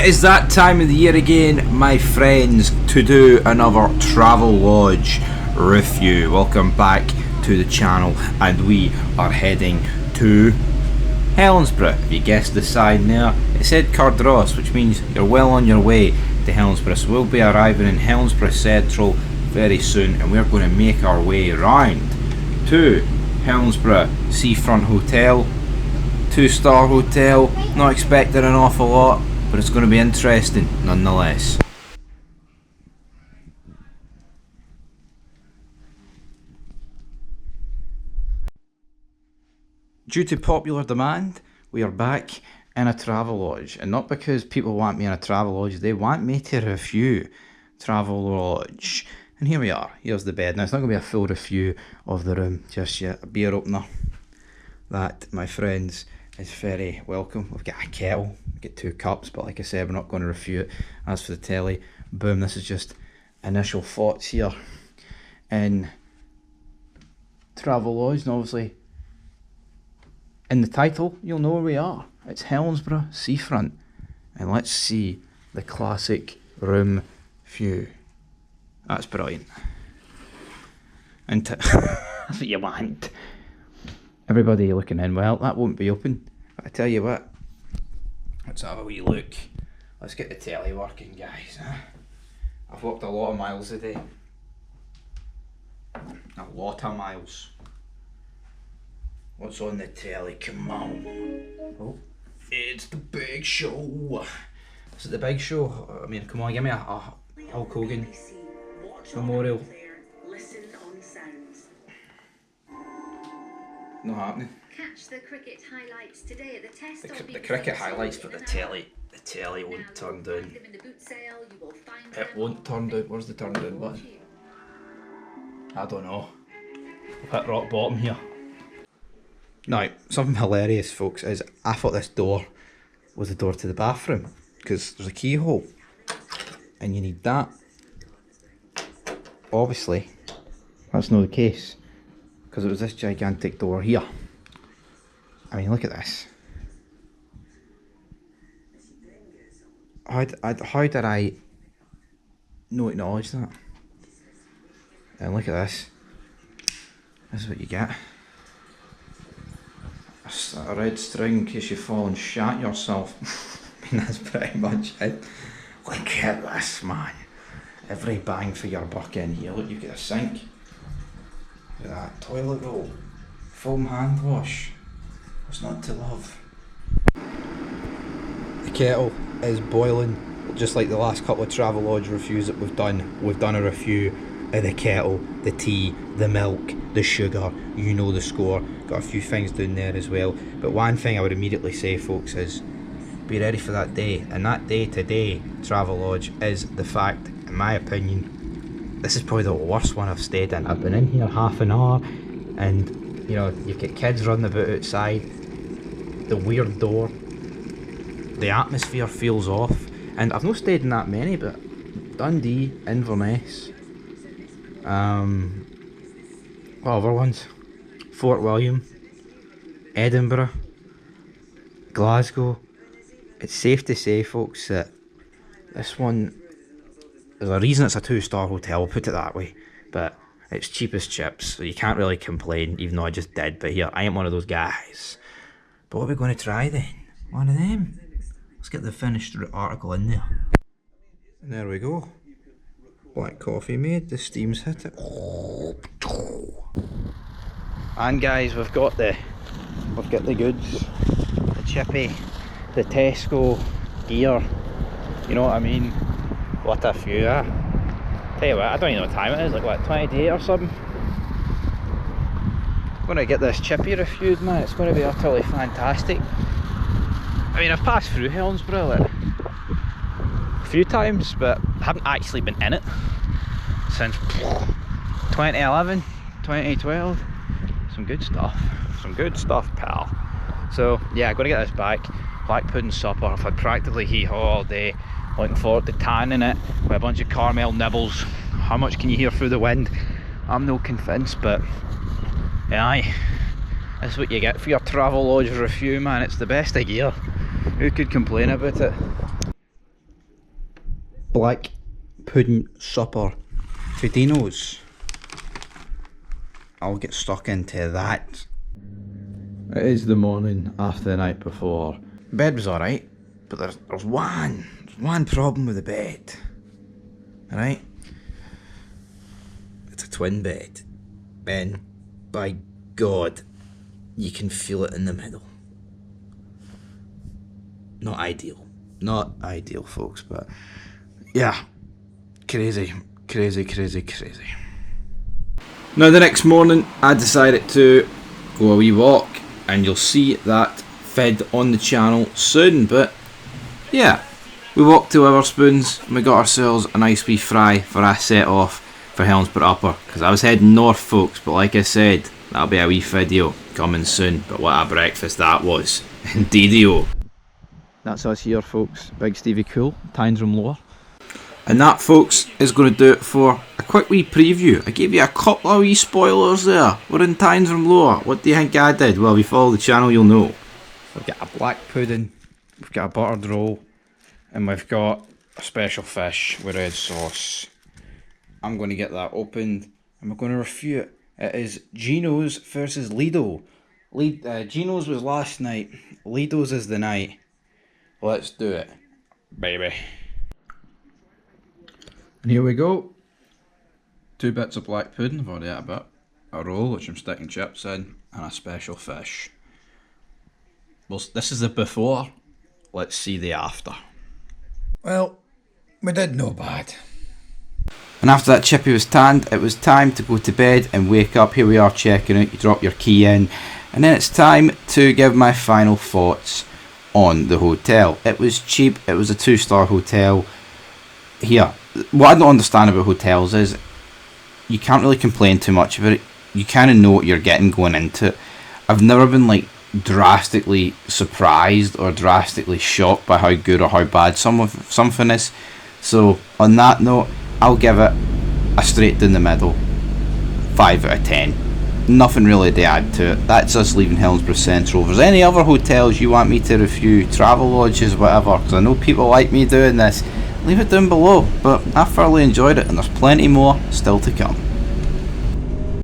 It is that time of the year again, my friends, to do another Travelodge review. Welcome back to the channel, and we are heading to Helensbrough. If you guessed the sign there, it said Cardross, which means you're well on your way to Helensbrough. So we'll be arriving in Helensbrough Central very soon, and we're going to make our way round to Helensbrough Seafront Hotel. 2-star hotel, not expecting an awful lot, but it's going to be interesting nonetheless. Due to popular demand, we are back in a Travelodge, and not because people want me in a Travelodge, they want me to review Travelodge. And here we are, here's the bed. Now it's not going to be a full review of the room just yet. A beer opener, that, my friends, is very welcome. We've got a kettle, we've got 2 cups, but like I said, we're not going to review it. As for the telly, boom, this is just initial thoughts here in Travelodge, and obviously in the title you'll know where we are. It's Helensbrough Seafront, and let's see the classic room view. That's brilliant. And that's what you want. Everybody looking in, well, that won't be open, but I tell you what, let's have a wee look. Let's get the telly working, guys. I've walked a lot of miles today. A lot of miles. What's on the telly? Come on. Oh, it's the big show. Is it the big show? I mean, come on, give me a Hulk Hogan memorial. Not happening. Catch the cricket highlights today. The test the cricket highlights, but the telly won't turn down. It won't turn down. Where's the turn down button? I don't know. I've hit rock bottom here. Now, something hilarious, folks, is I thought this door was the door to the bathroom, because there's a keyhole and you need that. Obviously, that's not the case, because it was this gigantic door here. I mean, look at this. How did I not acknowledge that? And look at this. This is what you get. A red string in case you fall and shat yourself. I mean, that's pretty much it. Look at this, man. Every bang for your buck in here. Look, you've got a sink. Look at that toilet roll, foam hand wash. What's not to love? The kettle is boiling, just like the last couple of Travelodge reviews that we've done. We've done a review of the kettle, the tea, the milk, the sugar. You know the score. Got a few things down there as well. But one thing I would immediately say, folks, is be ready for that day. And that day today, Travelodge, is the fact, in my opinion, this is probably the worst one I've stayed in. I've been in here half an hour, and you know, you've got kids running about outside, the weird door, the atmosphere feels off, and I've not stayed in that many, but Dundee, Inverness, what other ones? Fort William, Edinburgh, Glasgow. It's safe to say, folks, that this one, there's a reason it's a 2-star hotel, I'll put it that way, but it's cheap as chips, so you can't really complain, even though I just did. But here, I ain't one of those guys. But what are we going to try then? One of them? Let's get the finished article in there. And there we go. Black coffee made, the steam's hit it. And guys, we've got the goods. The chippy, the Tesco gear. You know what I mean? What a few, Tell you what, I don't even know what time it is, like what, 20 to 8 or something? I'm going to get this chippy reviewed, man. It's going to be utterly fantastic. I mean, I've passed through Helensbrough like a few times, but I haven't actually been in it since 2011, 2012. Some good stuff, pal. So yeah, I'm going to get this back. Black pudding supper. I've had practically hee-haw all day. Looking forward to tanning it with a bunch of caramel nibbles. How much can you hear through the wind? I'm no convinced, but aye, that's what you get for your Travelodge review, man. It's the best of gear. Who could complain about it? black pudding supper for Dino's. I'll get stuck into that. It is the morning after the night before. Bed was alright, but there's one problem with the bed. Alright? It's a twin bed. And by God, you can feel it in the middle. Not ideal. Not ideal, folks, but yeah. Crazy. Now the next morning I decided to go a wee walk, and you'll see that fed on the channel soon, but yeah, we walked to Wetherspoons and we got ourselves a nice wee fry for a set off for Helensbrough Upper, because I was heading north, folks, but like I said, that'll be a wee video coming soon. But what a breakfast that was, indeedio. That's us here, folks. Big Stevie Cool, Tynesroom Lower. And that, folks, is going to do it for a quick wee preview. I gave you a couple of wee spoilers there. We're in Tynesroom Lower. What do you think I did? Well, if you follow the channel, you'll know. We've got a black pudding, we've got a buttered roll, and we've got a special fish with red sauce. I'm going to get that opened, and we're going to review it. It is Geno's versus Lido. Geno's was last night, Lido's is the night. Let's do it, baby. And here we go. 2 bits of black pudding, I've already had a bit. A roll, which I'm sticking chips in, and a special fish. Well, this is the before. Let's see the after. Well, we did no bad. And after that chippy was tanned, it was time to go to bed and wake up. Here we are checking out. You drop your key in, and then it's time to give my final thoughts on the hotel. It was cheap. It was a 2-star hotel. Here, what I don't understand about hotels is you can't really complain too much about it. You kind of know what you're getting going into it. I've never been like drastically surprised or drastically shocked by how good or how bad something is. So on that note, I'll give it a straight down the middle 5 out of 10. Nothing really to add to it. That's us leaving Helensbrough Central. If there's any other hotels you want me to review, travel lodges, whatever, because I know people like me doing this, leave it down below. But I thoroughly enjoyed it, and there's plenty more still to come.